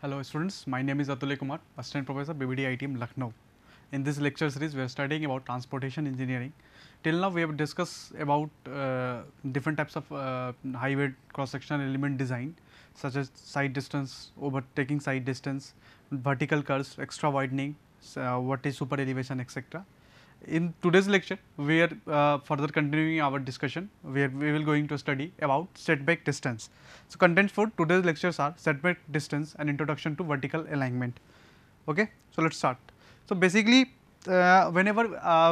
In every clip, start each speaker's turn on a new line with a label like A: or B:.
A: Hello students, my name is Atulay Kumar, Assistant Professor BBD ITM Lucknow. In this lecture series, we are studying about transportation engineering. Till now, we have discussed about different types of highway cross-sectional element design, such as side distance, overtaking side distance, vertical curves, extra widening, what is super elevation, etc. In today's lecture, we are further continuing our discussion, where we will going to study about setback distance. So, contents for today's lectures are setback distance and introduction to vertical alignment. Okay. So, let us start. So, basically whenever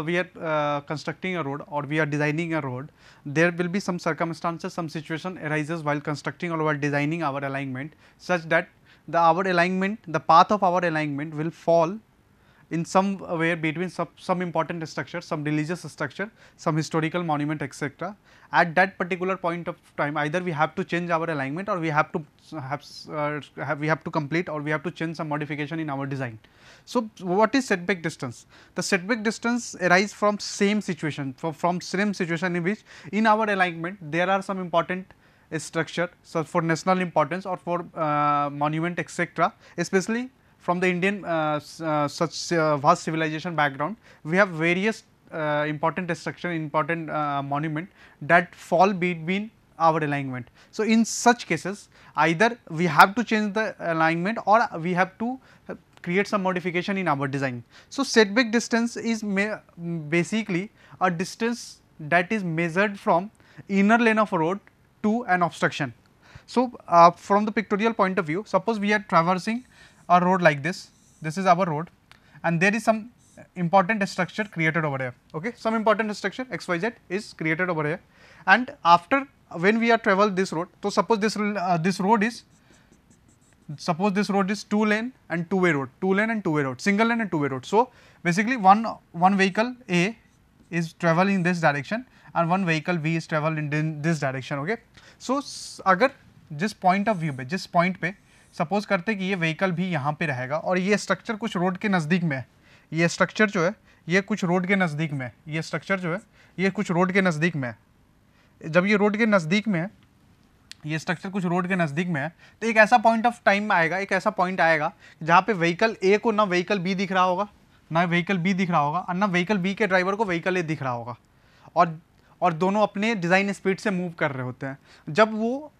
A: we are constructing a road or we are designing a road, there will be some circumstances, some situation arises while constructing or while designing our alignment, such that our alignment, the path of our alignment will fall in somewhere between some important structure, some religious structure, some historical monument, etc. At that particular point of time, either we have to change our alignment or we have to complete or we have to change some modification in our design. So, what is setback distance? The setback distance arises from same situation, from same situation in which in our alignment there are some important structure, so for national importance or for monument, etc. Especially from the Indian such vast civilization background, we have various important structure, important monument that fall between our alignment. So, in such cases, either we have to change the alignment or we have to create some modification in our design. So, setback distance is basically a distance that is measured from inner lane of a road to an obstruction. So, from the pictorial point of view, suppose we are traversing a road like this is our road, and there is some important structure created over here. Okay, some important structure XYZ is created over here, and after when we are travel this road, so suppose this road is, suppose this road is 2-lane and 2-way road, 2-lane and 2-way road, single lane and 2-way road. So, basically one vehicle A is traveling in this direction and one vehicle B is traveling in this direction. Okay, so अगर जिस point of view पे, जिस point पे suppose करते कि ये vehicle भी यहाँ पे रहेगा और ये स्ट्रक्चर कुछ रोड के नज़दीक में है, ये स्ट्रक्चर जो है ये कुछ रोड के नज़दीक में है, ये स्ट्रक्चर जो है ये कुछ रोड के नज़दीक में है. जब ये रोड के नज़दीक में है, ये स्ट्रक्चर कुछ रोड के नज़दीक में है, तो एक ऐसा पॉइंट ऑफ टाइम आएगा, एक ऐसा पॉइंट आएगा जहाँ पे व्हीकल ए को ना व्हीकल बी दिख रहा होगा, ना व्हीकल बी दिख रहा होगा और ना व्हीकल बी के ड्राइवर को व्हीकल ए दिख रहा होगा, और दोनों अपने डिज़ाइन स्पीड से मूव कर रहे होते हैं. जब वो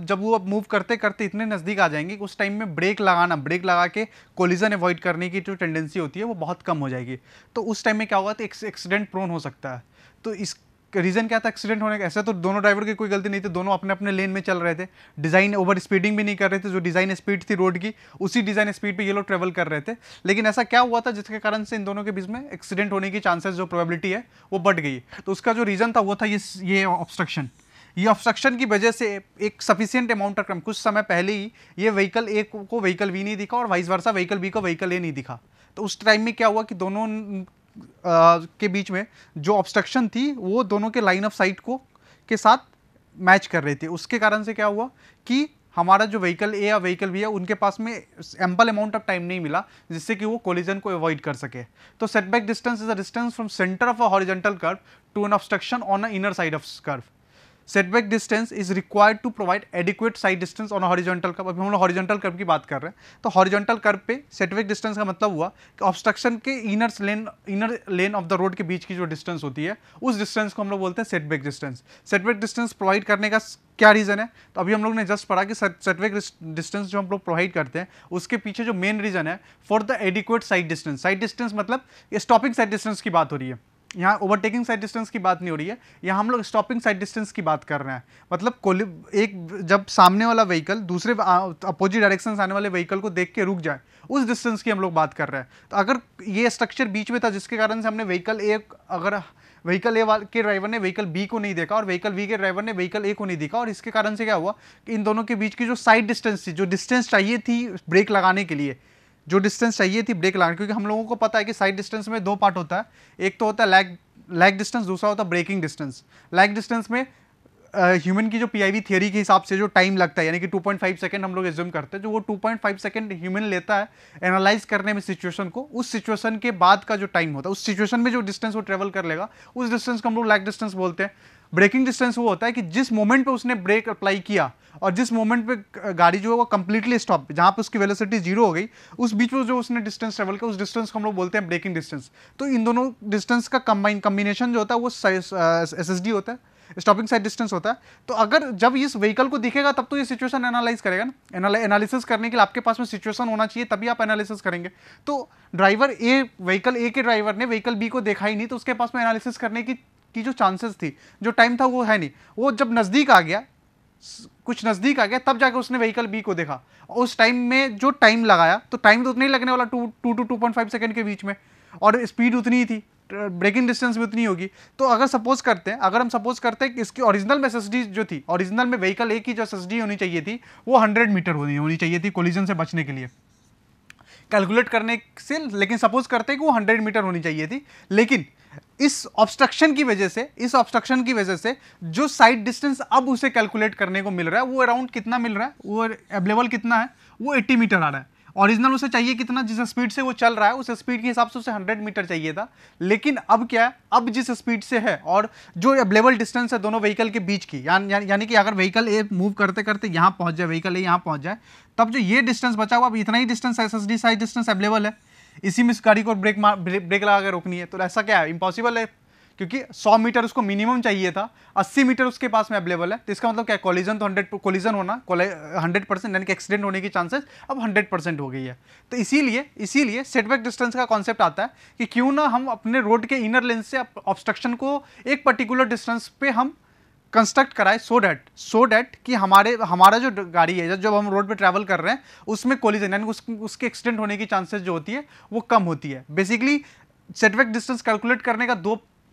A: जब वो मूव करते करते इतने नज़दीक आ जाएंगे कि उस टाइम में ब्रेक ब्रेक लगा के कोलिजन अवॉइड करने की जो टेंडेंसी होती है वो बहुत कम हो जाएगी. तो उस टाइम में क्या होगा, तो एक्सीडेंट प्रोन हो सकता है. तो इस रीज़न क्या था एक्सीडेंट होने का? ऐसा तो दोनों ड्राइवर की कोई गलती नहीं थी, दोनों अपने अपने लेन में चल रहे थे, डिज़ाइन ओवर स्पीडिंग भी नहीं कर रहे थे, जो डिज़ाइन स्पीड थी रोड की उसी डिज़ाइन स्पीड पे ये लोग ट्रेवल कर रहे थे. लेकिन ऐसा क्या हुआ था जिसके कारण से इन दोनों के बीच में एक्सीडेंट होने की चांसेस, जो प्रोबेबिलिटी है वो बढ़ गई. तो उसका जो रीज़न था वो था ये ऑब्स्ट्रक्शन. ये ऑब्स्ट्रक्शन की वजह से एक सफिशिएंट अमाउंट ऑफ टाइम, कुछ समय पहले ही ये व्हीकल ए को व्हीकल बी नहीं दिखा और वाइस वर्सा व्हीकल बी को व्हीकल ए नहीं दिखा. तो उस टाइम में क्या हुआ कि दोनों के बीच में जो ऑब्स्ट्रक्शन थी वो दोनों के लाइन ऑफ साइट को के साथ मैच कर रही थी. उसके कारण से क्या हुआ कि हमारा जो व्हीकल ए या व्हीकल बी है उनके पास में एम्पल अमाउंट ऑफ टाइम नहीं मिला जिससे कि वो कोलिजन को अवॉइड कर सके. तो setback distance is a distance from centre of a horizontal curve to an obstruction on a inner side of curve. setback distance is required to provide adequate side distance on a horizontal curve. अभी हम लोग horizontal curve की बात कर रहे हैं, तो horizontal curve पे setback distance का मतलब हुआ कि ऑब्स्ट्रक्शन के inner lane of the road के बीच की जो डिस्टेंस होती है उस डिस्टेंस को हम लोग बोलते हैं setback distance. setback distance provide करने का क्या रीज़न है? तो अभी हम लोग ने जस्ट पढ़ा कि setback distance जो हम लोग प्रोवाइड करते हैं उसके पीछे जो मेन रीज़न है for the adequate side distance. Side distance मतलब स्टॉपिंग साइड डिस्टेंस की बात हो रही है, यहाँ ओवरटेकिंग साइड डिस्टेंस की बात नहीं हो रही है, यहाँ हम लोग स्टॉपिंग साइड डिस्टेंस की बात कर रहे हैं. मतलब एक जब सामने वाला व्हीकल दूसरे अपोजिट डायरेक्शन से आने वाले व्हीकल को देख के रुक जाए, उस डिस्टेंस की हम लोग बात कर रहे हैं. तो अगर ये स्ट्रक्चर बीच में था जिसके कारण से हमने व्हीकल ए के ड्राइवर ने व्हीकल बी को नहीं देखा और व्हीकल बी के ड्राइवर ने व्हीकल ए को नहीं देखा, और इसके कारण से क्या हुआ कि इन दोनों के बीच की जो साइड डिस्टेंस थी, जो डिस्टेंस चाहिए थी ब्रेक लगाने के लिए, जो डिस्टेंस चाहिए थी ब्रेक लगाने, क्योंकि हम लोगों को पता है कि साइड डिस्टेंस में दो पार्ट होता है, एक तो होता है लैग डिस्टेंस, दूसरा होता है ब्रेकिंग डिस्टेंस. लैग डिस्टेंस में ह्यूमन की जो पीआईवी थियरी के हिसाब से जो टाइम लगता है, यानी कि 2.5 सेकंड हम लोग एज्यूम करते हैं, जो वो 2.5 सेकंड ह्यूमन लेता है एनालाइज करने में सिचुएशन को, उस सिचुएशन के बाद का जो टाइम होता है, उस सिचुएशन में जो डिस्टेंस वो ट्रेवल कर लेगा, उस डिस्टेंस को हम लोग लैग डिस्टेंस बोलते हैं. ब्रेकिंग डिस्टेंस वो होता है कि जिस मोमेंट पे उसने ब्रेक अप्लाई किया और जिस मोमेंट पे गाड़ी जो है वो कंप्लीटली स्टॉप, जहां पे उसकी वेलोसिटी जीरो हो गई, उस बीच में जो उसने डिस्टेंस ट्रेवल किया उस डिस्टेंस को हम लोग बोलते हैं ब्रेकिंग डिस्टेंस। तो इन दोनों डिस्टेंस का कॉम्बिनेशन जो होता है वो SSD होता है, स्टॉपिंग साइड डिस्टेंस होता है। तो अगर जब इस व्हीकल को दिखेगा तब तो ये सिचुएशन एनालाइज करेगा ना, एनालिसिस करने के लिए आपके पास में सिचुएशन होना चाहिए, तभी आप एनालिसिस करेंगे। तो ड्राइवर ए, व्हीकल ए के ड्राइवर ने व्हीकल बी को देखा ही नहीं, तो उसके पास में एनालिसिस करने की जो चांसेस थी, जो टाइम था वो है नहीं। वो जब नज़दीक आ गया, कुछ नज़दीक आ गया, तब जाकर उसने व्हीकल बी को देखा। उस टाइम में जो टाइम लगाया, तो टाइम तो उतना ही लगने वाला 2 to 2.5 सेकंड के बीच में, और स्पीड उतनी ही थी, ब्रेकिंग डिस्टेंस भी उतनी होगी। तो अगर हम सपोज करते हैं कि इसकी ओरिजिनल में एसएसडी जो थी, ओरिजिनल में व्हीकल ए की जो एसएसडी होनी चाहिए थी वो 100 मीटर होनी चाहिए थी कोलिजन से बचने के लिए, कैलकुलेट करने से। लेकिन सपोज करते हैं कि वो 100 मीटर होनी चाहिए थी, लेकिन इस ऑब्स्ट्रक्शन की वजह से जो साइड डिस्टेंस अब उसे कैलकुलेट करने को मिल रहा है वो अराउंड कितना मिल रहा है, वो अवेलेबल कितना है, वो 80 मीटर आ रहा है। ओरिजिनल उसे चाहिए कितना, जिस स्पीड से वो चल रहा है उस स्पीड के हिसाब से उसे 100 मीटर चाहिए था। लेकिन अब क्या है, अब जिस स्पीड से है और जो अवेलेबल डिस्टेंस है दोनों व्हीकल के बीच की, यानी कि अगर व्हीकल ए मूव करते करते यहाँ पहुंच जाए, व्हीकल ए यहाँ पहुंच जाए, तब जो ये डिस्टेंस बचा हुआ, अब इतना ही distance SSD side distance available है, इसी में इस गाड़ी को ब्रेक लगा के रोकनी है। तो ऐसा क्या है, इम्पॉसिबल है, क्योंकि 100 मीटर उसको मिनिमम चाहिए था, 80 मीटर उसके पास में अवेलेबल है। तो इसका मतलब क्या, कोलिजन तो 100% यानी कि एक्सीडेंट होने की चांसेस अब 100% हो गई है। तो इसीलिए सेटबैक डिस्टेंस का कॉन्सेप्ट आता है कि क्यों ना हम अपने रोड के इनर लेन से ऑब्स्ट्रक्शन को एक पर्टिकुलर डिस्टेंस पे हम कंस्ट्रक्ट कराए, सो डैट कि हमारा जो गाड़ी है, जब हम रोड पे ट्रैवल कर रहे हैं उसमें कोलिजन यानी उसके एक्सीडेंट होने की चांसेस जो होती है वो कम होती है। बेसिकली सेटबैक डिस्टेंस कैलकुलेट करने का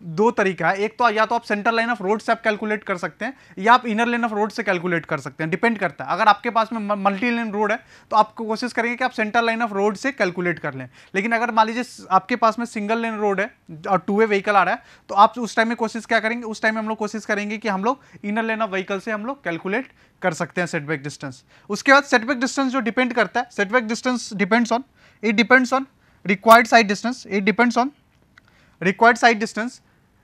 A: दो तरीका है। एक तो या तो आप सेंटर लाइन ऑफ रोड से आप कैलकुलेट कर सकते हैं, या आप इनर लेन ऑफ रोड से कैलकुलेट कर सकते हैं, डिपेंड करता है। अगर आपके पास में मल्टी लेन रोड है तो आप कोशिश करेंगे कि आप सेंटर लाइन ऑफ रोड से कैलकुलेट कर लें। लेकिन अगर मान लीजिए आपके पास में सिंगल लेन रोड है और 2 वे व्हीकल आ रहा है, तो आप उस टाइम में कोशिश क्या करेंगे, उस टाइम में हम लोग कोशिश करेंगे कि हम लोग इनर लेन ऑफ व्हीकल से हम लोग कैलकुलेट कर सकते हैं सेटबैक डिस्टेंस। उसके बाद सेटबैक डिस्टेंस जो डिपेंड करता है, setback distance depends on required side distance, it depends on required side distance,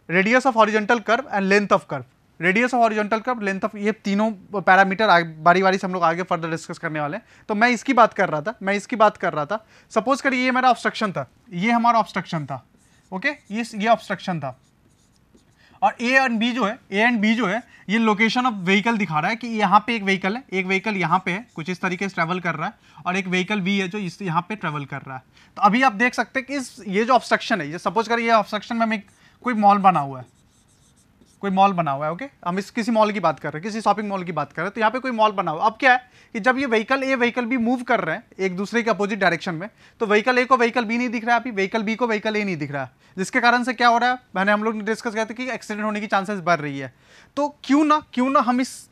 A: radius of horizontal curve and length of curve. Radius of horizontal curve, length of, ये तीनों parameter बारी बारी से हम लोग आगे फर्दर डिस्कस करने वाले हैं। तो मैं इसकी बात कर रहा था, सपोज करिए ये मेरा ऑब्स्ट्रक्शन था, ये हमारा ऑब्स्ट्रक्शन था, ओके, ये ऑब्स्ट्रक्शन था, और ए एंड बी जो है ये लोकेशन ऑफ व्हीकल दिखा रहा है कि यहाँ पे एक व्हीकल है, एक व्हीकल यहाँ पे है, कुछ इस तरीके से ट्रैवल कर रहा है, और एक व्हीकल बी है जो यहाँ पे ट्रैवल कर रहा है। तो अभी आप देख सकते हैं कि ये जो ऑब्स्ट्रक्शन है, ये सपोज करिए ऑब्स्ट्रक्शन में हमें कोई मॉल बना हुआ है, ओके, हम इस किसी मॉल की बात कर रहे हैं, किसी शॉपिंग मॉल की बात कर रहे हैं। तो यहाँ पे कोई मॉल बना हुआ, अब क्या है कि जब ये vehicle A vehicle B move कर रहे हैं एक दूसरे के अपोजिट डायरेक्शन में, तो व्हीकल ए को व्हीकल बी नहीं दिख रहा है, अभी व्हीकल बी को व्हीकल ए नहीं दिख रहा है, जिसके कारण से क्या हो रहा है, मैंने हम लोग डिस्कस किया था कि एक्सीडेंट होने की चांसेस बढ़ रही है। तो क्यों ना हम इस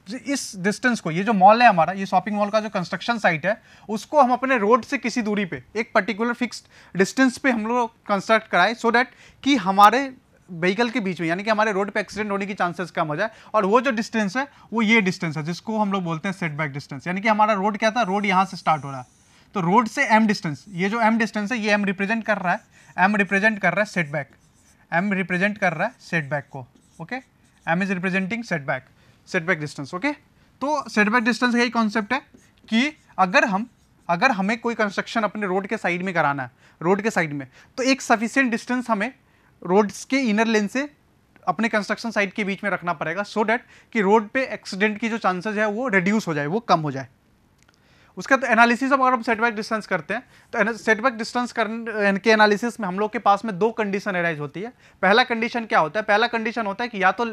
A: डिस्टेंस को, ये जो मॉल है हमारा, ये शॉपिंग मॉल का जो कंस्ट्रक्शन साइट है, उसको हम अपने रोड से किसी दूरी पे एक पर्टिकुलर फिक्स्ड डिस्टेंस पे हम लोग कंस्ट्रक्ट कराए, सो दैट कि हमारे व्हीकल के बीच में, यानी कि हमारे रोड पे एक्सीडेंट होने की चांसेस कम हो जाए। और वो जो डिस्टेंस है वो ये डिस्टेंस है जिसको हम लोग बोलते हैं सेटबैक डिस्टेंस। यानी कि हमारा रोड क्या था, रोड यहाँ से स्टार्ट हो रहा है, तो रोड से एम डिस्टेंस, ये जो एम डिस्टेंस है, ये एम रिप्रेजेंट कर रहा है सेटबैक, एम रिप्रेजेंट कर रहा है सेटबैक को, okay, M is representing setback distance, okay. तो सेटबैक डिस्टेंस यही कॉन्सेप्ट है कि अगर हमें कोई कंस्ट्रक्शन अपने रोड के साइड में कराना है, रोड के साइड में, तो एक सफिशिएंट डिस्टेंस हमें रोड्स के इनर लेन से अपने कंस्ट्रक्शन साइट के बीच में रखना पड़ेगा, सो डैट कि रोड पे एक्सीडेंट की जो चांसेस है वो रिड्यूस हो जाए, वो कम हो जाए। उसका तो एनालिसिस अगर हम सेटबैक डिस्टेंस करते हैं, तो सेटबैक डिस्टेंस के एनालिसिस में हम लोग के पास में 2 कंडीशन अराइज होती है। पहला कंडीशन क्या होता है, पहला कंडीशन होता है कि या तो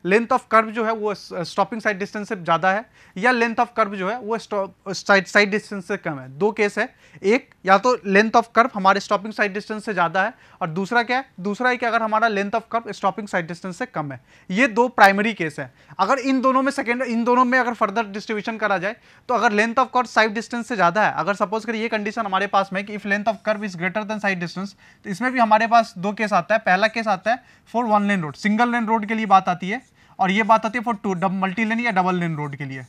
A: लेंथ ऑफ कर्व जो है वो स्टॉपिंग साइड डिस्टेंस से ज़्यादा है, या लेंथ ऑफ कर्व जो है वो साइड डिस्टेंस से कम है। 2 केस है, एक या तो लेंथ ऑफ कर्व हमारे स्टॉपिंग साइड डिस्टेंस से ज़्यादा है, और दूसरा क्या है, दूसरा है कि अगर हमारा length of curve stopping side distance से कम है। ये 2 प्राइमरी केस है। अगर इन दोनों में अगर फर्दर डिस्ट्रीब्यूशन करा जाए, तो अगर length of curve side distance से ज़्यादा है, अगर सपोज करिए ये कंडीशन हमारे पास में कि if length of curve is greater than side distance, तो इसमें भी हमारे पास 2 केस आता है। पहला केस आता है for 1 lane road, single lane road के लिए बात आती है, और ये बात आती है फॉर 2 मल्टी लेन या डबल लेन रोड के लिए,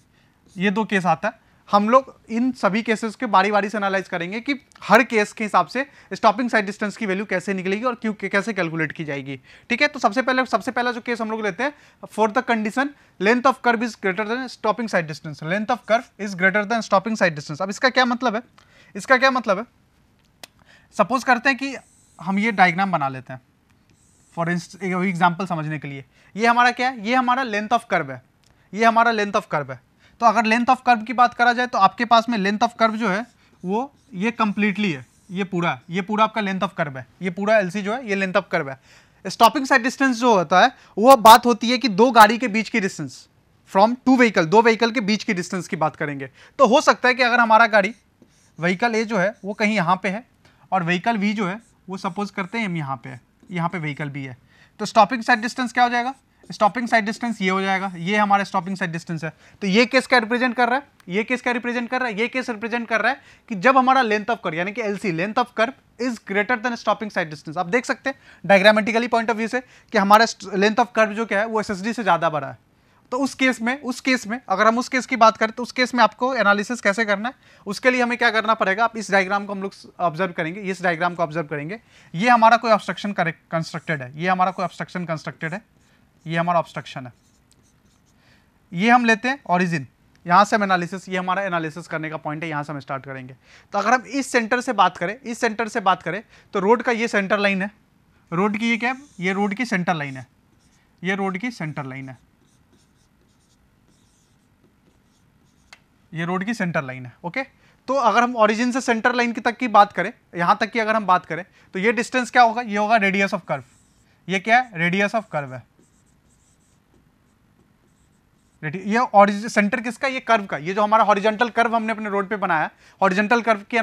A: ये 2 केस आता है। हम लोग इन सभी केसेस के बारी बारी से एनालाइज करेंगे कि हर केस के हिसाब से स्टॉपिंग साइड डिस्टेंस की वैल्यू कैसे निकलेगी और क्यों कैसे कैलकुलेट की जाएगी। ठीक है, तो सबसे पहला जो केस हम लोग लेते हैं, for the condition length of curve is greater than stopping side distance, length of curve is greater than stopping side distance. अब इसका क्या मतलब है, इसका क्या मतलब है, सपोज करते हैं कि हम ये डायग्राम बना लेते हैं फॉर एग्जाम्पल समझने के लिए। ये हमारा क्या है, ये हमारा लेंथ ऑफ कर्व है, ये हमारा लेंथ ऑफ कर्व है। तो अगर लेंथ ऑफ कर्व की बात करा जाए तो आपके पास में लेंथ ऑफ कर्व जो है वो ये कंप्लीटली है, ये पूरा आपका लेंथ ऑफ कर्व है, ये पूरा एलसी जो है ये लेंथ ऑफ कर्व है। स्टॉपिंग साइड डिस्टेंस जो होता है वो बात होती है कि दो गाड़ी के बीच की डिस्टेंस, फ्रॉम टू व्हीकल, दो व्हीकल के बीच की डिस्टेंस की बात करेंगे। तो हो सकता है कि अगर हमारा गाड़ी व्हीकल ए जो है वो कहीं यहाँ पे है और व्हीकल वी जो है वो सपोज करते हैं हम यहाँ पे है, यहाँ पे व्हीकल बी है, तो स्टॉपिंग साइड डिस्टेंस क्या हो जाएगा, स्टॉपिंग साइड डिस्टेंस ये हो जाएगा, ये हमारा स्टॉपिंग साइड डिस्टेंस है। तो ये केस क्या रिप्रेजेंट कर रहा है, ये केस क्या रिप्रेजेंट कर रहा है, ये केस रिप्रेजेंट कर रहा है कि जब हमारा लेंथ ऑफ कर्व यानी कि LC, length of curve is greater than stopping side distance. आप देख सकते हैं डायग्रामेटिकली पॉइंट ऑफ व्यू से कि हमारा लेंथ ऑफ कर्व जो क्या है वो एसएसडी से ज्यादा बड़ा है। तो उस केस में अगर हम उस केस की बात करें तो उस केस में आपको एनालिसिस कैसे करना है, उसके लिए हमें क्या करना पड़ेगा, आप इस डायग्राम को हम लोग ऑब्जर्व करेंगे, इस डायग्राम को ऑब्जर्व करेंगे। ये हमारा कोई ऑब्स्ट्रक्शन कंस्ट्रक्टेड है, ये हमारा कोई ऑब्स्ट्रक्शन कंस्ट्रक्टेड है, ये हमारा ऑब्स्ट्रक्शन है, ये हम लेते हैं ओरिजिन, यहाँ से हम एनालिसिस, ये हमारा एनालिसिस करने का पॉइंट है, यहाँ से हम स्टार्ट करेंगे। तो अगर हम इस सेंटर से बात करें, इस सेंटर से बात करें तो रोड का ये सेंटर लाइन है, रोड की ये क्या है, ये रोड की सेंटर लाइन है, ये रोड की सेंटर लाइन है, ये रोड की सेंटर लाइन है। ओके, तो अगर हम ओरिजिन से सेंटर लाइन की तक की बात करें, यहां तक की अगर हम बात करें तो ये डिस्टेंस क्या होगा, ये होगा रेडियस ऑफ कर्व, ये क्या है, रेडियस ऑफ कर्व है, ये सेंटर किसका, ये कर्व का, ये जो हमारा हॉरिजॉन्टल कर्व हमने अपने रोड पे बनाया, हॉरिजॉन्टल कर्व की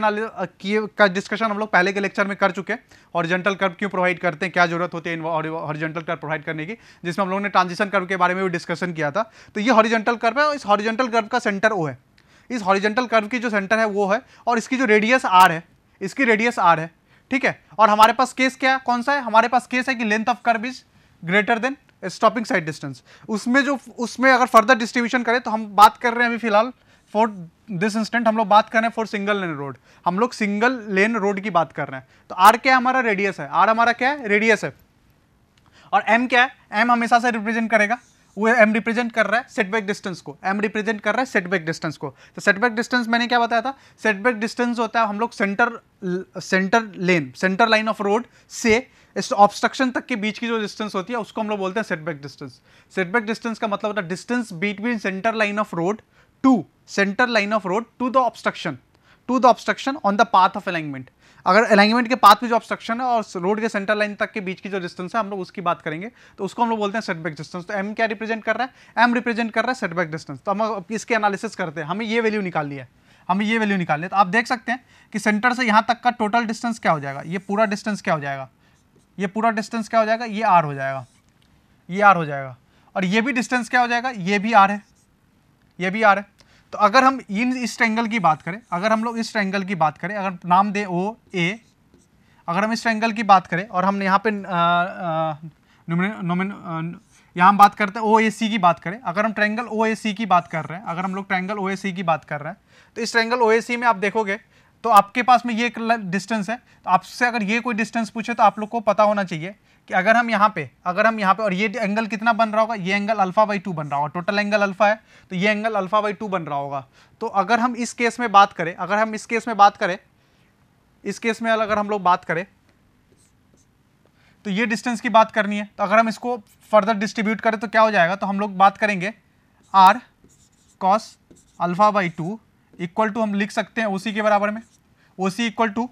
A: का डिस्कशन हम लोग पहले के लेक्चर में कर चुके हैं। हॉरिजॉन्टल कर्व क्यों प्रोवाइड करते हैं, क्या जरूरत होती है हॉरिजॉन्टल कर्व प्रोवाइड करने की, जिसमें हम लोगों ने ट्रांजिशन कर्व के बारे में भी डिस्कशन किया था। तो ये हॉरिजॉन्टल कर्व है और इस हॉरिजॉन्टल कर्व का सेंटर ओ है, इस हॉरिजॉन्टल कर्व की जो सेंटर है वो है, और इसकी जो रेडियस आर है, इसकी रेडियस आर है। ठीक है, और हमारे पास केस क्या है, कौन सा है, हमारे पास केस है कि length of curve is greater than stopping side distance. उसमें अगर फर्दर डिस्ट्रीब्यूशन करें तो हम बात कर रहे हैं अभी फिलहाल फॉर दिस इंस्टेंट हम लोग बात कर रहे हैं फॉर सिंगल लेन रोड, हम लोग सिंगल लेन रोड की बात कर रहे हैं। तो आर क्या है, हमारा रेडियस है, आर हमारा क्या है, रेडियस है, और एम क्या है, एम हमेशा से रिप्रेजेंट करेगा, वो एम रिप्रेजेंट कर रहा है सेटबैक डिस्टेंस को, एम रिप्रेजेंट कर रहा है सेटबैक डिस्टेंस को। तो सेटबैक डिस्टेंस मैंने क्या बताया था, सेटबैक डिस्टेंस होता है हम लोग सेंटर लाइन ऑफ रोड से इस ऑब्स्ट्रक्शन तक के बीच की जो डिस्टेंस होती है उसको हम लोग बोलते हैं सेटबैक डिस्टेंस। सेटबैक डिस्टेंस का मतलब होता है distance between centre line of road to the obstruction on the path of alignment. अगर अलाइनमेंट के पाथ में जो ऑब्स्ट्रक्शन है और रोड के सेंटर लाइन तक के बीच की जो डिस्टेंस है हम लोग उसकी बात करेंगे, तो उसको हम लोग बोलते हैं सेटबैक डिस्टेंस। तो एम क्या रिप्रेजेंट कर रहा है, एम रिप्रेजेंट कर रहा है सेटबैक डिस्टेंस। तो हम इसके एनालिसिस करते हैं, हमें ये वैल्यू निकालनी है, तो आप देख सकते हैं कि सेंटर से यहाँ तक का टोटल डिस्टेंस क्या हो जाएगा, ये पूरा डिस्टेंस क्या हो जाएगा, ये पूरा डिस्टेंस क्या हो जाएगा, ये आर हो जाएगा, ये आर हो जाएगा, और ये भी डिस्टेंस क्या हो जाएगा, ये भी आर है, ये भी आर है। तो अगर हम इस ट्रायंगल की बात करें, अगर हम लोग इस ट्रायंगल की बात करें, अगर नाम दे ओ ए, अगर हम इस ट्रायंगल की बात करें और हमने यहाँ पे यहाँ हम बात करते हैं ओ ए सी की बात करें, अगर हम ट्रायंगल ओ ए सी की बात कर रहे हैं, अगर हम लोग ट्रायंगल ओ ए सी की बात कर रहे हैं, तो इस ट्रायंगल ओ ए सी में आप देखोगे तो आपके पास में ये एक डिस्टेंस है। तो आपसे अगर ये कोई डिस्टेंस पूछे तो आप लोग को पता होना चाहिए कि अगर हम यहाँ पे और ये एंगल कितना बन रहा होगा, ये एंगल अल्फा बाई 2 बन रहा होगा, टोटल एंगल अल्फा है तो ये एंगल अल्फा बाई 2 बन रहा होगा। तो अगर हम इस केस में बात करें, अगर हम लोग बात करें तो ये डिस्टेंस की बात करनी है। तो अगर हम इसको फर्दर डिस्ट्रीब्यूट करें तो क्या हो जाएगा, तो हम लोग बात करेंगे R cos alpha by 2 equal to हम लिख सकते हैं ओसी के बराबर में, ओसी इक्वल टू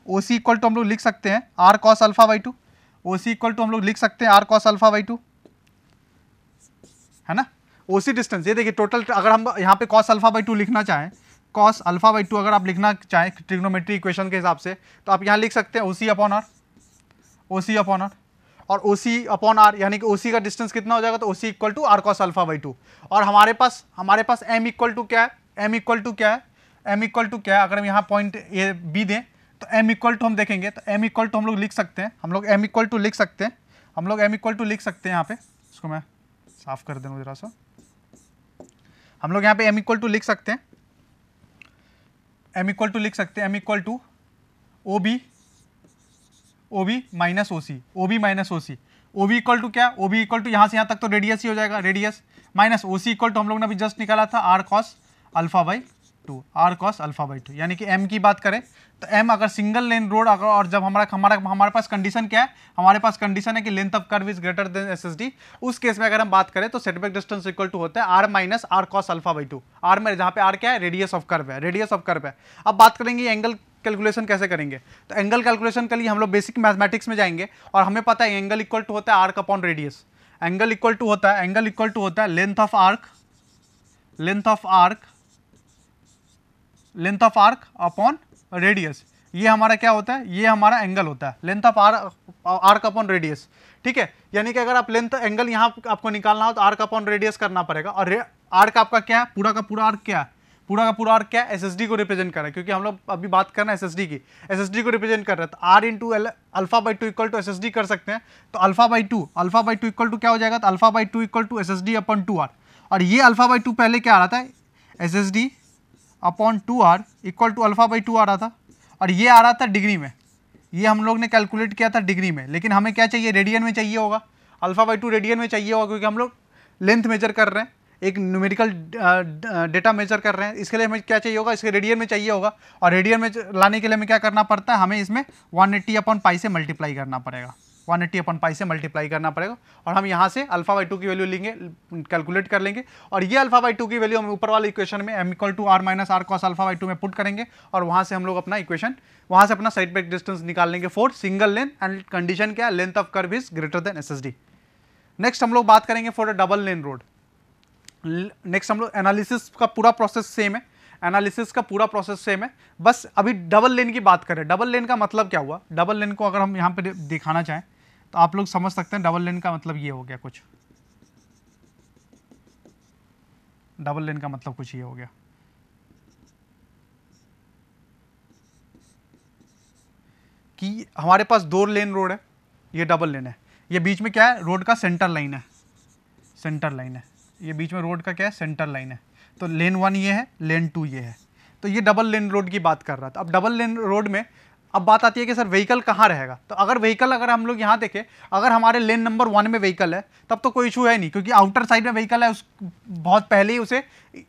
A: हम लोग लिख सकते हैं R cos alpha by 2, OC equal to हम लोग लिख सकते हैं आर कॉस अल्फा बाई 2, है ना। ओसी डिस्टेंस ये देखिए टोटल, अगर हम यहाँ पे कॉस अल्फा बाई 2 लिखना चाहें, कॉस अल्फा बाई 2 अगर आप लिखना चाहें ट्रिग्नोमेट्री इक्वेशन के हिसाब से, तो आप यहाँ लिख सकते हैं ओसी अपॉन आर, और ओसी अपॉन आर यानी कि ओसी का डिस्टेंस कितना हो जाएगा, तो OC equal to R cos alpha by 2। और हमारे पास एम इक्वल टू क्या है, एम इक्वल टू क्या है, अगर हम यहाँ पॉइंट ए बी दें तो एम इक्वल टू हम देखेंगे, तो एम इक्वल टू हम लोग लिख सकते हैं, एम इक्वल टू लिख सकते हैं यहाँ पे, इसको मैं साफ कर दूँ जरा सा, हम लोग यहाँ पे एम इक्वल टू लिख सकते हैं एम इक्वल टू लिख सकते हैं, M equal to O B minus O C, O B minus O C, O B equal to क्या, ओ बी इक्वल टू यहाँ से यहाँ तक तो रेडियस ही हो जाएगा, radius minus O C equal to हम लोग ने अभी जस्ट निकाला था R cos alpha by two, R cos alpha by two. यानी कि एम की बात करें तो एम अगर सिंगल लेन रोड अगर, और जब हमारे पास कंडीशन क्या है, हमारे पास कंडीशन है कि length of curve is greater than S S D, उस केस में अगर हम बात करें तो सेटबैक डिस्टेंस इक्वल टू होता है R minus R cos alpha by two, R में जहाँ पे आर क्या है, रेडियस ऑफ कर्व है, रेडियस ऑफ कर्व है। अब बात करेंगे एंगल कैलकुलेशन कैसे करेंगे, तो एंगल कैलकुलेशन के लिए हम लोग बेसिक मैथमेटिक्स में जाएंगे और हमें पता है एंगल इक्वल टू होता है arc upon radius, angle equal to होता है length of arc, length of arc upon radius. ये हमारा क्या होता है, ये हमारा एंगल होता है, length of arc upon radius. ठीक है, यानी कि अगर आप लेंथ एंगल यहाँ आपको निकालना हो तो आर्क अपॉन रेडियस करना पड़ेगा। और आर्क आपका क्या है, पूरा का पूरा आर्क क्या है, पूरा का पूरा आर्क क्या है, एसएसडी को रिप्रेजेंट कर रहा है, क्योंकि हम लोग अभी बात कर रहे हैं एसएसडी की, एसएसडी को रिप्रेजेंट कर रहा है। तो R into alpha by two equal to SSD कर सकते हैं। तो alpha by two equal to क्या हो जाएगा, तो alpha by two equal to SSD upon two R. और ये अल्फा बाई टू पहले क्या आ रहा था, SSD upon two R equal to alpha by two आ रहा था, और ये आ रहा था डिग्री में, ये हम लोग ने कैलकुलेट किया था डिग्री में। लेकिन हमें क्या चाहिए, रेडियन में चाहिए होगा, अल्फा बाई टू रेडियन में चाहिए होगा, क्योंकि हम लोग लेंथ मेजर कर रहे हैं, एक न्यूमेरिकल डेटा मेजर कर रहे हैं, इसके लिए हमें क्या चाहिए होगा, इसके रेडियन में चाहिए होगा। और रेडियन में लाने के लिए हमें क्या करना पड़ता है, हमें इसमें 180 अपॉन पाई से मल्टीप्लाई करना पड़ेगा, 180 अपॉन पाई से मल्टीप्लाई करना पड़ेगा। और हम यहाँ से अल्फा बाई टू की वैल्यू लेंगे, कैलकुलेट कर लेंगे, और ये अल्फा बाई टू की वैल्यू हम ऊपर वाले इक्वेशन में M equal to R minus R cos alpha by two में पुट करेंगे, और वहाँ से हम लोग अपना इक्वेशन, वहाँ से अपना साइड बैक डिस्टेंस निकाल लेंगे for single lane, and condition क्या है, length of curve is greater than S S D. Next हम लोग बात करेंगे for a double lane road. Next हम लोग एनालिसिस का पूरा प्रोसेस सेम है, एनालिसिस का पूरा प्रोसेस सेम है, बस अभी डबल लेन की बात करें। डबल लेन का मतलब क्या हुआ, डबल लेन को अगर हम यहाँ पे दिखाना चाहें तो आप लोग समझ सकते हैं डबल लेन का मतलब ये हो गया, कुछ डबल लेन का मतलब कुछ ये हो गया कि हमारे पास दो लेन रोड है, ये डबल लेन है, ये बीच में क्या है, रोड का सेंटर लाइन है, सेंटर लाइन है, ये बीच में रोड का क्या है, सेंटर लाइन है। तो लेन वन ये है, लेन टू ये है, तो ये डबल लेन रोड की बात कर रहा था। अब डबल लेन रोड में अब बात आती है कि सर व्हीकल कहाँ रहेगा, तो अगर व्हीकल, अगर हम लोग यहाँ देखें, अगर हमारे लेन नंबर 1 में व्हीकल है तब तो कोई इशू है नहीं, क्योंकि आउटर साइड में व्हीकल है, उस बहुत पहले ही उसे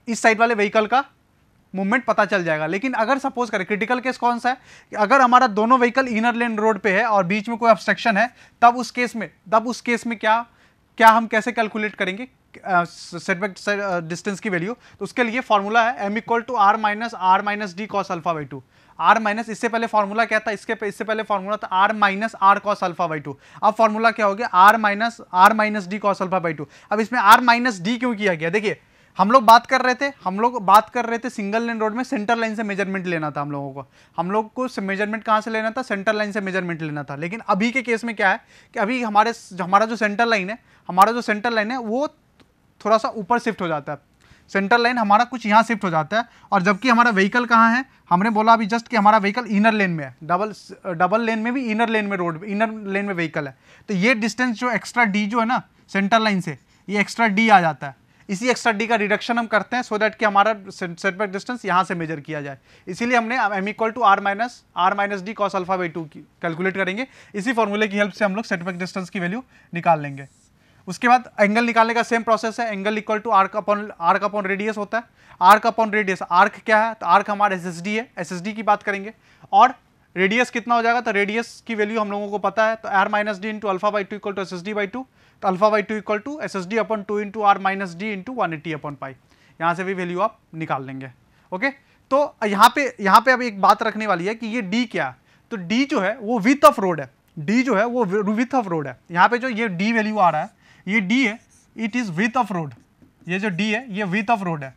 A: इस साइड वाले व्हीकल का मूवमेंट पता चल जाएगा। लेकिन अगर सपोज करें, क्रिटिकल केस कौन सा है, कि अगर हमारा दोनों व्हीकल इनर लेन रोड पे है और बीच में कोई ऑब्स्ट्रक्शन है, तब उस केस में क्या हम कैसे कैलकुलेट करेंगे सेटबैक डिस्टेंस की वैल्यू। तो उसके लिए फॉर्मूला है M equal to R minus D cos alpha by two. R minus, इससे पहले फॉर्मूला क्या था, इससे पहले फॉर्मूला था R minus R cos alpha by two. अब फॉर्मूला क्या हो गया, R minus D cos alpha by two. अब इसमें आर माइनस डी क्यों किया गया, देखिए हम लोग बात कर रहे थे सिंगल लेन रोड में सेंटर लाइन से मेजरमेंट लेना था हम लोग को मेजरमेंट कहाँ से लेना था, सेंटर लाइन से मेजरमेंट लेना था। लेकिन अभी के केस में क्या है कि अभी हमारा जो सेंटर लाइन है वो थोड़ा सा ऊपर शिफ्ट हो जाता है, सेंटर लाइन हमारा कुछ यहाँ शिफ्ट हो जाता है, और जबकि हमारा व्हीकल कहाँ है, हमने बोला अभी जस्ट कि हमारा व्हीकल इनर लेन में है, डबल लेन में भी इनर लेन में व्हीकल है। तो ये डिस्टेंस जो एक्स्ट्रा डी जो है ना सेंटर लाइन से, ये एक्स्ट्रा डी आ जाता है, इसी एक्स्ट्रा डी का रिडक्शन हम करते हैं सो दैट कि हमारा सेटबैक डिस्टेंस यहाँ से मेजर किया जाए। इसीलिए हमने M equal to R minus D cos alpha by two की कैलकुलेट करेंगे। इसी फॉर्मूले की हेल्प से हम लोग सेटबैक डिस्टेंस की वैल्यू निकाल लेंगे। उसके बाद एंगल निकालने का सेम प्रोसेस है, angle equal to arc upon radius होता है। आर्क अपॉन रेडियस, आर्क क्या है, तो आर्क हमारा एसएसडी है, एसएसडी की बात करेंगे। और रेडियस कितना हो जाएगा, तो रेडियस की वैल्यू हम लोगों को पता है, तो R minus D into alpha by two equal to S S D by two. तो alpha by two equal to S S D upon two into R minus D into 180 upon pi. यहाँ से भी value आप निकाल लेंगे। Okay, तो यहाँ पे अब एक बात रखने वाली है कि ये डी क्या है, तो डी जो है वो विथ ऑफ रोड है, डी जो है वो विथ ऑफ रोड है। यहाँ पे जो ये डी वैल्यू आ रहा है, ये डी है, it is width of road, ये जो डी है ये विथ ऑफ रोड है।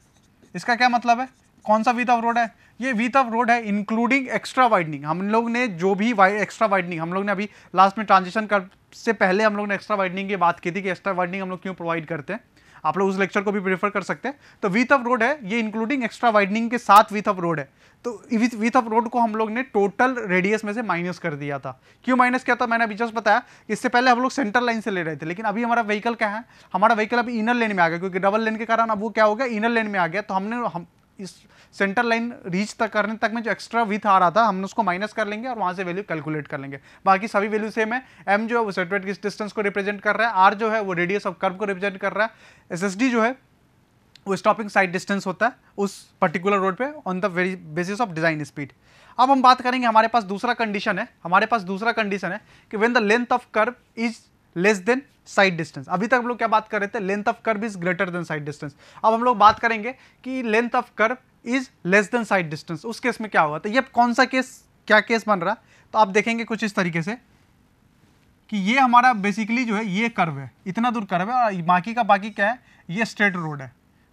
A: इसका क्या मतलब है, कौन सा विथ ऑफ रोड है, ये विथ ऑफ रोड है इंक्लूडिंग एक्स्ट्रा वाइडनिंग। हम लोग ने जो भी एक्स्ट्रा वाइडनिंग हम लोग ने अभी लास्ट में ट्रांजिशन कर से पहले हम लोग ने एक्स्ट्रा वाइडनिंग की बात की थी कि एक्स्ट्रा वाइडनिंग हम लोग क्यों प्रोवाइड करते हैं, आप लोग उस लेक्चर को भी प्रेफर कर सकते हैं। तो विथ ऑफ रोड है ये इंक्लूडिंग एक्स्ट्रा वाइडनिंग के साथ विथ ऑफ रोड है। तो विथ ऑफ रोड को हम लोग ने टोटल रेडियस में से माइनस कर दिया था। क्यों माइनस किया था, मैंने अभी जस्ट बताया, इससे पहले हम लोग सेंटर लाइन से ले रहे थे, लेकिन अभी हमारा व्हीकल क्या है, हमारा व्हीकल अभी इनर लेन में आ गया, क्योंकि डबल लेन के कारण अब वो क्या हो गया, इनर लेन में आ गया। तो हमने इस सेंटर लाइन रीच तक करने तक में जो एक्स्ट्रा विथ आ रहा था हम उसको माइनस कर लेंगे और वहां से वैल्यू कैलकुलेट कर लेंगे। बाकी सभी वैल्यू सेम है। एम जो है वो सेट वेट डिस्टेंस को रिप्रेजेंट कर रहा है, आर जो है वो रेडियस ऑफ कर्व को रिप्रेजेंट कर रहा है, एसएसडी जो है वो स्टॉपिंग साइड डिस्टेंस होता है उस पर्टिकुलर रोड पे on the very basis of design speed. अब हम बात करेंगे, हमारे पास दूसरा कंडीशन है, कि when the length of curve is less than side distance. अभी तक हम लोग क्या बात कर रहे थे, length of curve is greater than side distance. अब हम लोग बात करेंगे कि length of curve is less than side distance, उस केस में क्या होगा। तो ये कौन सा केस, क्या केस बन रहा है, तो आप देखेंगे कुछ इस तरीके से कि ये हमारा बेसिकली जो है ये कर्व है, इतना दूर कर्व है और बाकी का बाकी क्या है, ये स्ट्रेट रोड है।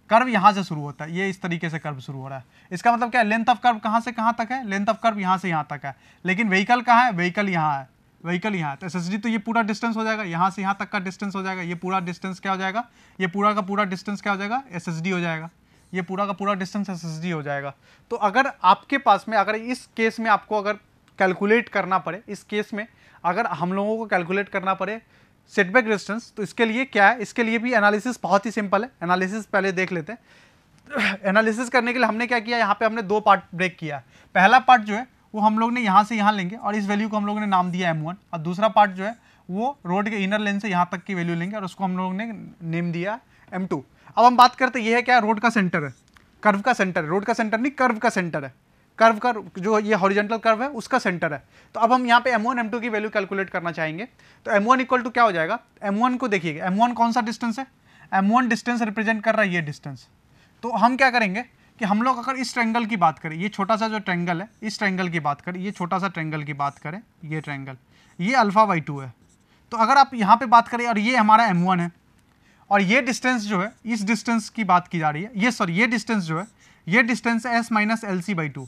A: कर्व यहाँ से शुरू होता है, ये इस तरीके से कर्व शुरू हो रहा है। इसका मतलब क्या है, लेंथ ऑफ कर्व कहाँ से कहाँ तक है, लेंथ ऑफ कर्व यहाँ से यहाँ तक है। लेकिन व्हीकल कहाँ है, व्हीकल यहाँ है, व्हीकल यहाँ है। तो एसएसडी तो ये पूरा डिस्टेंस हो जाएगा, यहाँ से यहाँ तक का डिस्टेंस हो जाएगा। ये पूरा डिस्टेंस क्या हो जाएगा, ये पूरा का पूरा डिस्टेंस क्या हो जाएगा, एसएसडी हो जाएगा। ये पूरा का पूरा डिस्टेंस एसएसडी हो जाएगा। तो अगर आपके पास में, अगर इस केस में आपको अगर कैलकुलेट करना पड़े, इस केस में अगर हम लोगों को कैलकुलेट करना पड़े सेटबैक डिस्टेंस, तो इसके लिए क्या है, इसके लिए भी एनालिसिस बहुत ही सिंपल है। एनालिसिस पहले देख लेते हैं। एनालिसिस करने के लिए हमने क्या किया, यहाँ पे हमने दो पार्ट ब्रेक किया। पहला पार्ट जो है वो हम लोग ने यहाँ से यहाँ लेंगे और इस वैल्यू को हम लोगों ने नाम दिया M1, और दूसरा पार्ट जो है वो रोड के इनर लेन से यहाँ तक की वैल्यू लेंगे और उसको हम लोगों ने नेम दिया M2। अब हम बात करते हैं, ये है क्या, रोड का सेंटर है, कर्व का सेंटर है, रोड का सेंटर नहीं, कर्व का सेंटर है। कर्व का जो ये हॉरिजॉन्टल कर्व है उसका सेंटर है। तो अब हम यहाँ पे M1 M2 की वैल्यू कैलकुलेट करना चाहेंगे। तो M1 इक्वल टू क्या हो जाएगा, M1 को देखिएगा, M1 कौन सा डिस्टेंस है, M1 डिस्टेंस रिप्रेजेंट कर रहा है ये डिस्टेंस। तो हम क्या करेंगे कि हम लोग अगर इस ट्रायंगल की बात करें, ये छोटा सा जो ट्रायंगल है, इस ट्रायंगल की बात करें, ये छोटा सा ट्रायंगल की बात करें, ये ट्रायंगल, ये α/2 है। तो अगर आप यहाँ पे बात करें और ये हमारा M1 है और ये डिस्टेंस जो है, इस डिस्टेंस की बात की जा रही है, ये डिस्टेंस जो है, ये डिस्टेंस है S-LC/2।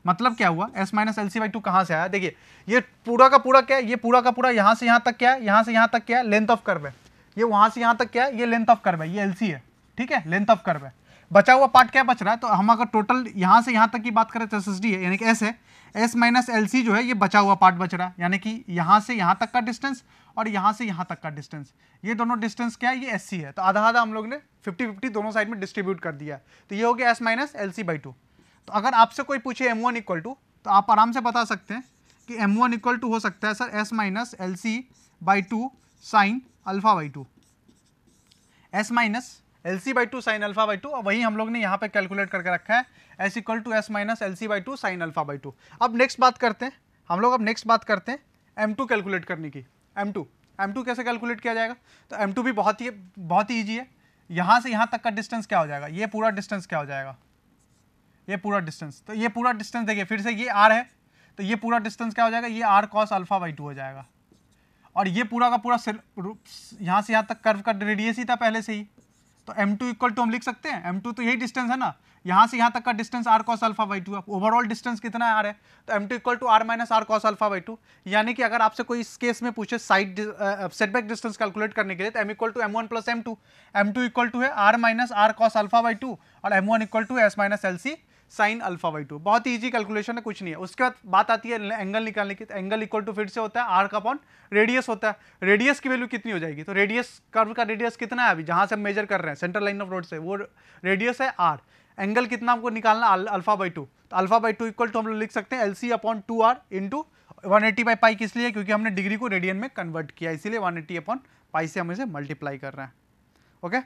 A: मतलब क्या हुआ, S-LC/2 कहाँ से आया, देखिए ये पूरा का पूरा क्या है, ये पूरा का पूरा यहाँ से यहाँ तक क्या है, यहाँ से यहाँ तक क्या है, लेंथ ऑफ कर्व है। ये वहाँ से यहाँ तक क्या है, ये लेंथ ऑफ कर्व है, ये LC है, ठीक है, लेंथ ऑफ कर्व है। बचा हुआ पार्ट क्या बच रहा है, तो हम अगर टोटल यहाँ से यहाँ तक की बात करें तो SSD है, यानी कि S है, S-LC जो है ये बचा हुआ पार्ट बच रहा है, यानी कि यहाँ से यहाँ तक का डिस्टेंस और यहाँ से यहाँ तक का डिस्टेंस, ये दोनों डिस्टेंस क्या है, ये SC है। तो आधा आधा हम लोग ने 50-50 दोनों साइड में डिस्ट्रीब्यूट कर दिया। तो ये हो गया S-LC/2। तो अगर आपसे कोई पूछे M1 इक्वल टू, तो आप आराम से बता सकते हैं कि M1 इक्वल टू हो सकता है sir S-LC/2 sign α/2, S-LC/2 sign α/2, और वही हम लोग ने यहाँ पे कैलकुलेट करके रखा है, S equal to S-LC/2 sign α/2। अब नेक्स्ट बात करते हैं हम लोग, अब नेक्स्ट बात करते हैं M2 कैलकुलेट करने की। M2 कैसे कैलकुलेट किया जाएगा, तो M2 भी बहुत ही ईजी है। यहाँ से यहाँ तक का डिस्टेंस क्या हो जाएगा, ये पूरा डिस्टेंस क्या हो जाएगा, ये पूरा डिस्टेंस। तो ये पूरा डिस्टेंस देखिए फिर से, ये R है, तो ये पूरा डिस्टेंस क्या हो जाएगा, ये R cos α/2 हो जाएगा। और ये पूरा का पूरा यहाँ से यहाँ तक कर्व का रेडियस ही था पहले से ही। तो M2 इक्वल टू हम लिख सकते हैं, M2 तो यही डिस्टेंस है ना, यहाँ से यहाँ तक का distance R cos α/2। Overall distance कितना है, R है, तो M2 equal to R minus R cos α/2। यानी कि अगर आपसे कोई इस केस में पूछे साइड सेटबैक डिस्टेंस कैलकुलेट करने के लिए, तो M equal to M1 plus M2, M2 equal to है R माइनस R cos α/2 और M1 equal to S-LC sign α/2। बहुत ही ईजी कैलकुलेशन है, कुछ नहीं है। उसके बाद बात आती है एंगल निकालने की। तो एंगल इक्वल टू फिर से होता है R का अपॉन रेडियस होता है। रेडियस की वैल्यू कितनी हो जाएगी, तो रेडियस कर्व का रेडियस कितना है, अभी जहां से हम मेजर कर रहे हैं सेंट्रल लाइन ऑफ रोड से, वो रेडियस है R। एंगल कितना हमको निकालना, α/2। तो α/2 इक्वल टू हम लोग लिख सकते हैं LC अपॉन 2R इंटू 180/π, किस लिए, क्योंकि हमने डिग्री को रेडियन में कन्वर्ट किया, इसीलिए 180/π से हम इसे मल्टीप्लाई कर रहे हैं। ओके,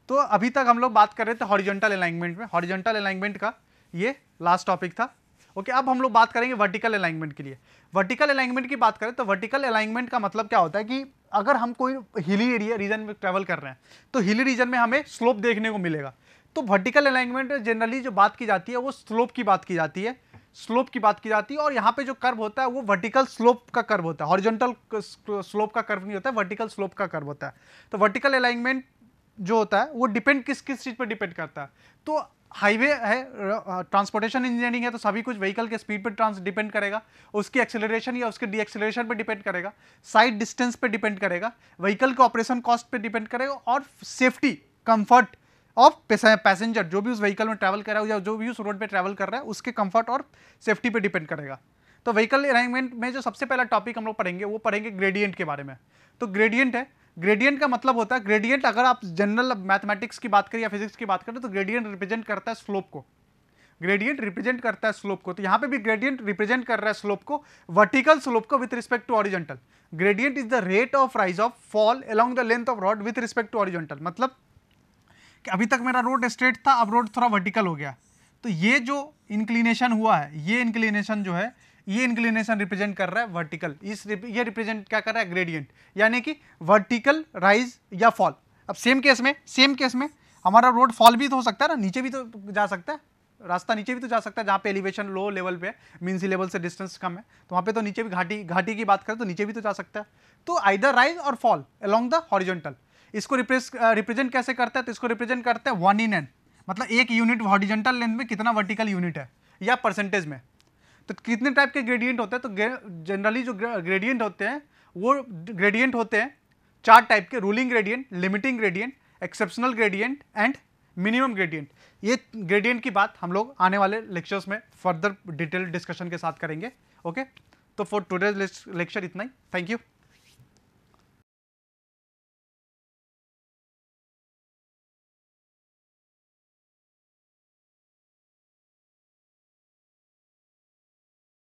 A: तो अभी तक हम लोग बात कर रहे थे हॉरिजॉन्टल अलाइनमेंट में, हॉरिजॉन्टल अलाइनमेंट का ये लास्ट टॉपिक था। ओके, अब हम लोग बात करेंगे वर्टिकल अलाइनमेंट के लिए। वर्टिकल अलाइनमेंट की बात करें तो वर्टिकल अलाइनमेंट का मतलब क्या होता है कि अगर हम कोई हिली एरिया रीजन में ट्रेवल कर रहे हैं, तो हिली रीजन में हमें स्लोप देखने को मिलेगा। तो वर्टिकल अलाइनमेंट में जनरली जो बात की जाती है वो स्लोप की बात की जाती है, स्लोप की बात की जाती है। और यहाँ पे जो कर्व होता है वो वर्टिकल स्लोप का कर्व होता है, हॉरिजॉन्टल स्लोप का कर्व नहीं होता है, वर्टिकल स्लोप का कर्व होता है। तो वर्टिकल अलाइनमेंट जो होता है वो डिपेंड किस चीज पर डिपेंड करता है, तो हाईवे है, ट्रांसपोर्टेशन इंजीनियरिंग है, तो सभी कुछ व्हीकल के स्पीड पर डिपेंड करेगा, उसकी एक्सेलरेशन या उसके डीएक्सेलरेशन पर डिपेंड करेगा, साइड डिस्टेंस पे डिपेंड करेगा, व्हीकल के ऑपरेशन कॉस्ट पे डिपेंड करेगा, और सेफ्टी कंफर्ट ऑफ पैसेंजर, जो भी उस व्हीकल में ट्रैवल कर रहा है या जो भी उस रोड पे ट्रैवल कर रहा है उसके कंफर्ट और सेफ्टी पे डिपेंड करेगा। तो व्हीकल अलाइनमेंट में जो सबसे पहला टॉपिक हम लोग पढ़ेंगे वो पढ़ेंगे ग्रेडियंट के बारे में। तो ग्रेडियंट है, ग्रेडियंट का मतलब होता है, ग्रेडियंट अगर आप जनरल मैथमेटिक्स की बात करें या फिजिक्स की बात करें तो ग्रेडियंट रिप्रेजेंट करता है स्लोप को, ग्रेडियंट रिप्रेजेंट करता है स्लोप को। तो यहां पे भी ग्रेडियंट रिप्रेजेंट कर रहा है स्लोप को, वर्टिकल स्लोप को with respect to horizontal. Gradient is the rate of rise of fall along the length of road with respect to horizontal. मतलब कि अभी तक मेरा रोड स्ट्रेट था, अब रोड थोड़ा वर्टिकल हो गया, तो ये जो इंक्लिनेशन हुआ है, ये इंक्लिनेशन जो है, ये इंक्लिनेशन रिप्रेजेंट कर रहा है वर्टिकल, ये रिप्रेजेंट क्या कर रहा है, ग्रेडियंट, यानी कि वर्टिकल राइज या फॉल। अब सेम केस में हमारा रोड फॉल भी तो हो सकता है ना, नीचे भी तो जा सकता है, रास्ता नीचे भी तो जा सकता है, जहाँ पे एलिवेशन लो लेवल पे है, मीन सी लेवल से डिस्टेंस कम है, तो वहाँ पे तो नीचे भी घाटी की बात करें तो नीचे भी तो जा सकता है। तो आइदर राइज और फॉल अलोंग द हॉरिजॉन्टल। इसको रिप्रेजेंट कैसे करता है, तो इसको रिप्रेजेंट करते हैं 1 in n, मतलब एक यूनिट हॉरिजॉन्टल लेंथ में कितना वर्टिकल यूनिट है, या परसेंटेज में। तो कितने टाइप के ग्रेडियंट होते हैं, तो जनरली जो ग्रेडियंट होते हैं वो ग्रेडियंट होते हैं 4 टाइप के, ruling gradient, limiting gradient, exceptional gradient and minimum gradient. ये ग्रेडियंट की बात हम लोग आने वाले लेक्चर्स में फर्दर डिटेल डिस्कशन के साथ करेंगे। ओके, तो फॉर टुडेज लेक्चर इतना ही। Thank you.